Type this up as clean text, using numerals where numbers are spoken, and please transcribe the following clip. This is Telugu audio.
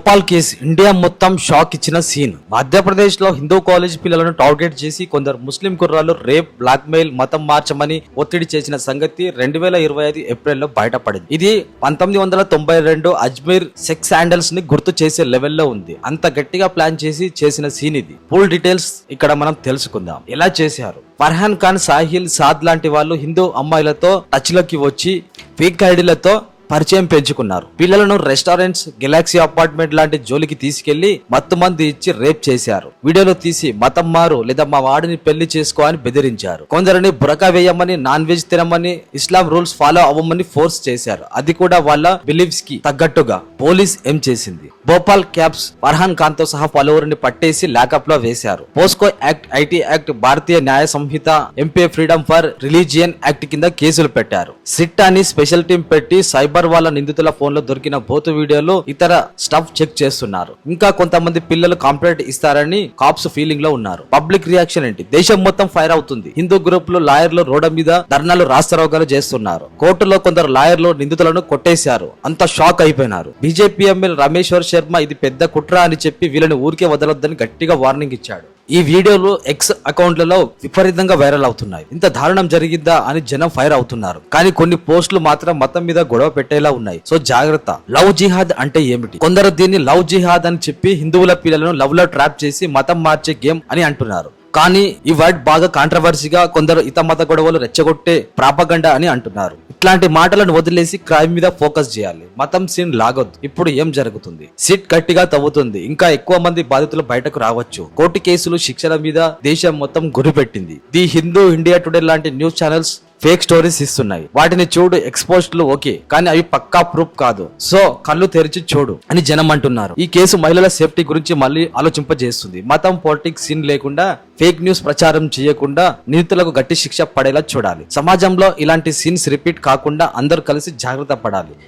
భోపాల్ కేసు ఇండియా మొత్తం షాక్ ఇచ్చిన సీన్. మధ్యప్రదేశ్ లో హిందూ కాలేజ్ పిల్లలను టార్గెట్ చేసి కొందరు ముస్లిం కుర్రాళ్ళు రేప్, బ్లాక్మెయిల్, మతం మార్చమని ఒత్తిడి చేసిన సంగతి 2025 ఏప్రిల్లో బయటపడింది. ఇది 1992 అజ్మీర్ సెక్స్ శాండల్స్ ని గుర్తు చేసే లెవెల్లో ఉంది. అంత గట్టిగా ప్లాన్ చేసిన సీన్ ఇది. ఫుల్ డీటెయిల్స్ ఇక్కడ మనం తెలుసుకుందాం. ఎలా చేశారు? ఫర్హాన్ ఖాన్, సాహిల్, సాద్ లాంటి వాళ్ళు హిందూ అమ్మాయిలతో టచ్ లోకి వచ్చి ఫేక్ ఐడీలతో పరిచయం పెంచుకున్నారు. పిల్లలను రెస్టారెంట్స్, గెలాక్సీ అపార్ట్మెంట్ లాంటి జోలికి తీసుకెళ్లి మత్తు మంది ఇచ్చి రేప్ చేశారు. వీడియోలో తీసి మతం మారు లేదా మా వాడిని పెళ్లి చేసుకో అని బెదిరించారు. కొందరిని బురకా వేయమని, నాన్ వెజ్ తినమని, ఇస్లాం రూల్స్ ఫాలో అవ్వమని ఫోర్స్ చేశారు. అది కూడా వాళ్ళ బిలీఫ్స్ కి తగ్గట్టుగా. పోలీస్ ఏం చేసింది? భోపాల్ క్యాప్స్ ఫర్హాన్ ఖాన్ తో సహా పలువురిని పట్టేసి లాకప్ లో వేశారు. POCSO act, IT act, Bharatiya Nyaya Sanhita, MP freedom for religion act కింద కేసులు పెట్టారు. సిట్ అని స్పెషల్ టీం పెట్టి సైబర్ వాళ్ళ నిందితుల ఫోన్ లో దొరికిన బోతు వీడియోలు, ఇతర స్టఫ్ చెక్ చేస్తున్నారు. ఇంకా కొంతమంది పిల్లలు కంప్లైంట్ ఇస్తారని కాప్స్ ఫీలింగ్ లో ఉన్నారు. పబ్లిక్ రియాక్షన్ ఏంటి? దేశం మొత్తం ఫైర్ అవుతుంది. హిందూ గ్రూపులు, లాయర్లు రోడ్డు మీద ధర్నాలు, రాస్తారోగాలు చేస్తున్నారు. కోర్టులో కొందరు లాయర్లు నిందితులను కొట్టేశారు. అంత షాక్ అయిపోయినారు. బీజేపీ ఎమ్మెల్యే రమేశ్వర్ శర్మ ఇది పెద్ద కుట్ర అని చెప్పి వీళ్ళని ఊరికే వదలొద్దని గట్టిగా వార్నింగ్ ఇచ్చాడు. ఈ వీడియోలు ఎక్స్ అకౌంట్లలో విపరీతంగా వైరల్ అవుతున్నాయి. ఇంత దారుణం జరిగిద్దా అని జనం ఫైర్ అవుతున్నారు. కానీ కొన్ని పోస్టులు మాత్రం మతం మీద గొడవ పెట్టేలా ఉన్నాయి. సో జాగ్రత్త. లవ్ జిహాద్ అంటే ఏమిటి? కొందరు దీన్ని లవ్ జిహాద్ అని చెప్పి హిందువుల పిల్లలను లవ్ లో ట్రాప్ చేసి మతం మార్చే గేమ్ అని అంటున్నారు. కానీ ఈ వర్డ్ బాగా కాంట్రవర్సీగా, కొందరు ఇత మత గొడవలు రెచ్చగొట్టే ప్రాపగండా అని అంటున్నారు. ఇట్లాంటి మాటలను వదిలేసి క్రైమ్ మీద ఫోకస్ చేయాలి. మతం సీన్ లాగొద్దు. ఇప్పుడు ఏం జరుగుతుంది? సిట్ గట్టిగా తవ్వుతుంది. ఇంకా ఎక్కువ మంది బాధితులు బయటకు రావచ్చు. కోర్టు కేసులు, శిక్షల మీద దేశం మొత్తం గురిపెట్టింది. ది హిందూ, ఇండియా టుడే లాంటి న్యూస్ ఛానల్స్ ఫేక్ స్టోరీస్ ఇస్తున్నాయి. వాటిని చూడు, ఎక్స్పోజ్లు ఓకే, కానీ అవి పక్కా ప్రూఫ్ కాదు. సో కళ్ళు తెరిచి చూడు అని జనం అంటున్నారు. ఈ కేసు మహిళల సేఫ్టీ గురించి మళ్ళీ ఆలోచింపజేస్తుంది. మతం, పాలిటిక్స్ సీన్ లేకుండా, ఫేక్ న్యూస్ ప్రచారం చేయకుండా నిందితులకు గట్టి శిక్ష పడేలా చూడాలి. సమాజంలో ఇలాంటి సీన్స్ రిపీట్ కాకుండా అందరూ కలిసి జాగ్రత్త పడాలి.